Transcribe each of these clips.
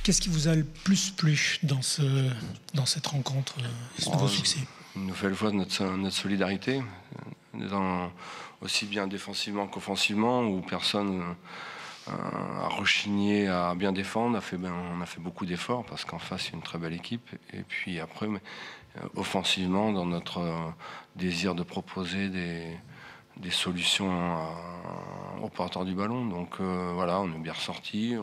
Qu'est-ce qui vous a le plus plu dans cette rencontre, ce nouveau succès? Une nouvelle fois de notre solidarité, aussi bien défensivement qu'offensivement, où personne a rechigné à bien défendre. On a fait beaucoup d'efforts parce qu'en face, il y a une très belle équipe. Et puis après, offensivement, dans notre désir de proposer des solutions aux porteurs du ballon. Donc voilà, on est bien ressorti.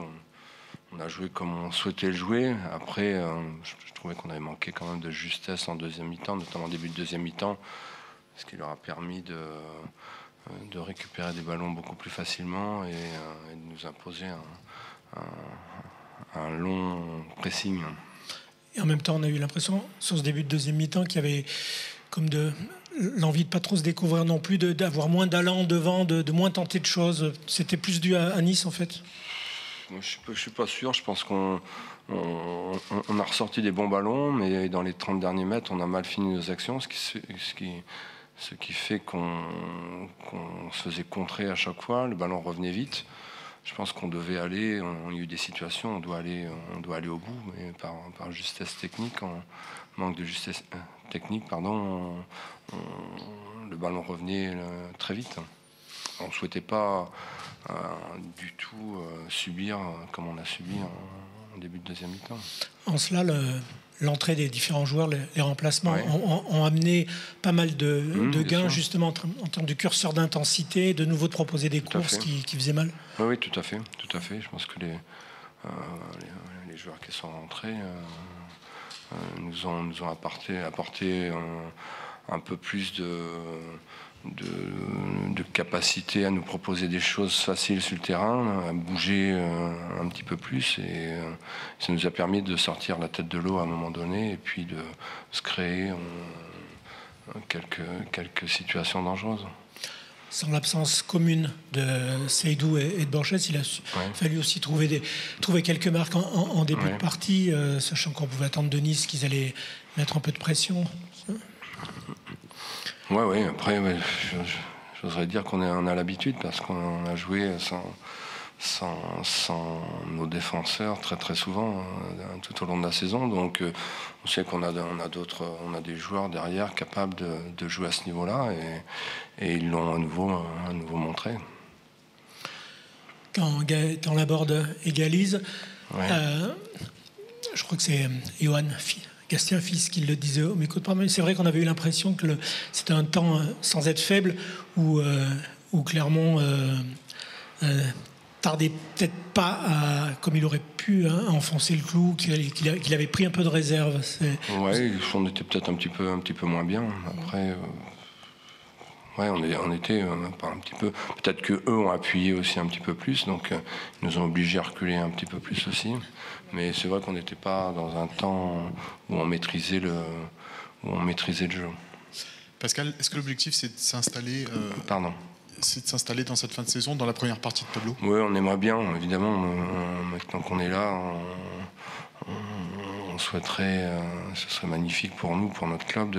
On a joué comme on souhaitait le jouer. Après, je trouvais qu'on avait manqué quand même de justesse en deuxième mi-temps, notamment en début de deuxième mi-temps, ce qui leur a permis de récupérer des ballons beaucoup plus facilement et de nous imposer un long pressing. Et en même temps, on a eu l'impression, sur ce début de deuxième mi-temps, qu'il y avait comme l'envie de pas trop se découvrir non plus, d'avoir moins d'allant devant, de moins tenter de choses. C'était plus dû à Nice, en fait? Je ne suis pas sûr. Je pense qu'on a ressorti des bons ballons, mais dans les 30 derniers mètres, on a mal fini nos actions, ce qui fait qu'on se faisait contrer à chaque fois. Le ballon revenait vite. Je pense qu'on devait aller, on a eu des situations, on doit aller au bout, mais par justesse technique, manque de justesse technique, pardon, le ballon revenait très vite. On ne souhaitait pas du tout subir comme on a subi en début de deuxième mi-temps. En cela, l'entrée des différents joueurs, les remplacements, ont amené pas mal de gains, justement, en termes de curseur d'intensité, de nouveau de proposer des courses qui faisaient mal. Oui, tout à fait. Je pense que les joueurs qui sont rentrés nous ont apporté un peu plus de capacité à nous proposer des choses faciles sur le terrain, à bouger un petit peu plus, et ça nous a permis de sortir la tête de l'eau à un moment donné et puis de se créer quelques situations dangereuses. Sans l'absence commune de Seydou et de Borges, il a fallu aussi trouver quelques marques en début de partie, sachant qu'on pouvait attendre de Nice qu'ils allaient mettre un peu de pression. Oui. Après, j'oserais dire qu'on a l'habitude parce qu'on a joué sans nos défenseurs très très souvent tout au long de la saison. Donc on sait qu'on a des joueurs derrière capables de jouer à ce niveau-là et ils l'ont à nouveau montré. Quand Gaëtan Laborde égalise, je crois que c'est Johan Gastien Fils qui le disait au micro de parole. C'est vrai qu'on avait eu l'impression que c'était un temps sans être faible où Clermont tardait peut-être pas comme il aurait pu à enfoncer le clou, qu'il avait pris un peu de réserve. Oui, on était peut-être un petit peu moins bien. Après, on était pas un petit peu. Peut-être que eux ont appuyé aussi un petit peu plus, donc ils nous ont obligés à reculer un petit peu plus aussi. Mais c'est vrai qu'on n'était pas dans un temps où on maîtrisait le jeu. Pascal, est-ce que l'objectif c'est de s'installer c'est de s'installer dans cette fin de saison, dans la première partie de tableau? Oui, on aimerait bien, évidemment. Maintenant qu'on est là, on souhaiterait, ce serait magnifique pour nous, pour notre club,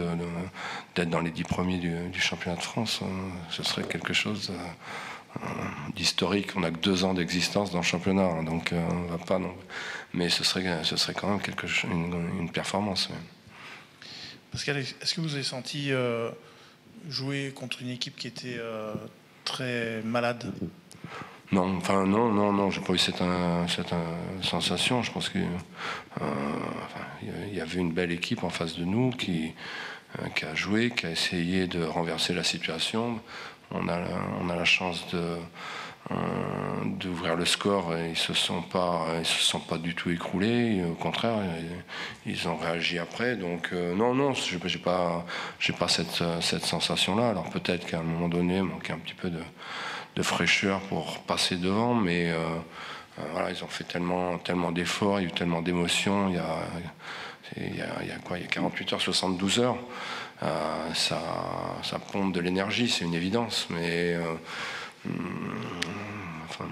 d'être dans les 10 premiers du championnat de France. Ce serait quelque chose d'historique. On n'a que 2 ans d'existence dans le championnat, donc on va pas. Non. Mais ce serait quand même une performance. Ouais. Pascal, est-ce que vous avez senti jouer contre une équipe qui était très malade? Non, j'ai pas eu cette sensation. Je pense qu'il y avait une belle équipe en face de nous qui a joué, qui a essayé de renverser la situation. On a la chance d'ouvrir le score et ils se sont pas du tout écroulés. Au contraire, ils ont réagi après. Donc non, j'ai pas cette sensation-là. Alors peut-être qu'à un moment donné, il manquait un petit peu de fraîcheur pour passer devant, mais voilà, ils ont fait tellement d'efforts, il y a eu tellement d'émotions. Il y a 48 heures, 72 heures. Ça pompe de l'énergie, c'est une évidence, mais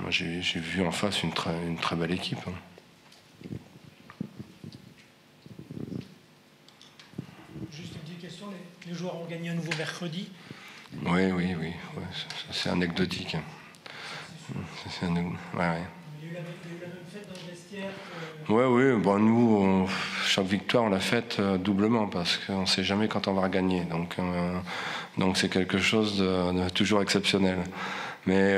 moi j'ai vu en face une très belle équipe. Juste une petite question, les joueurs ont gagné à nouveau mercredi. Oui, c'est anecdotique. Il y a eu la la même fête dans le vestiaire Oui, bon, nous, chaque victoire, on l'a faite doublement parce qu'on ne sait jamais quand on va regagner. Donc c'est quelque chose de toujours exceptionnel. Mais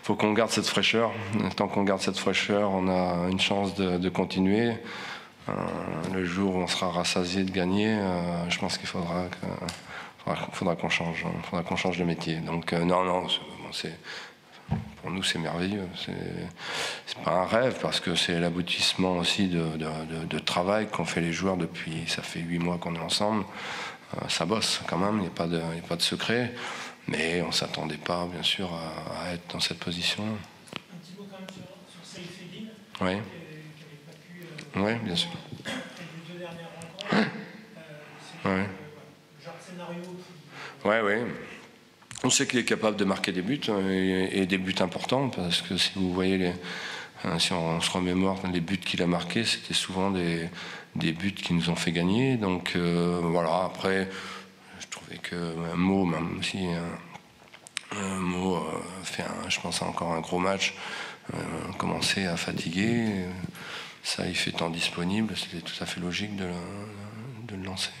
faut qu'on garde cette fraîcheur. Tant qu'on garde cette fraîcheur, on a une chance de continuer. Le jour où on sera rassasié de gagner, je pense qu'il faudra qu'on change. Faudra qu'on change de métier. Donc pour nous, c'est merveilleux. C'est pas un rêve parce que c'est l'aboutissement aussi de travail qu'ont fait les joueurs depuis. Ça fait 8 mois qu'on est ensemble. Ça bosse quand même. Il n'y a pas de secret. Mais on ne s'attendait pas, bien sûr, à être dans cette position. Un petit mot quand même sur Seyfedine, oui. Qui n'avait pas pu... oui, bien sûr. Les 2 dernières rencontres. C'est ouais. Le genre de scénario. Oui. On sait qu'il est capable de marquer des buts, et des buts importants, parce que si vous voyez, si on se remémore les buts qu'il a marqués, c'était souvent des buts qui nous ont fait gagner. Donc voilà, après... Je trouvais que Mo, même si Mo fait, je pense, encore un gros match, commençait à fatiguer. Ça, il fait temps disponible, c'était tout à fait logique de le lancer.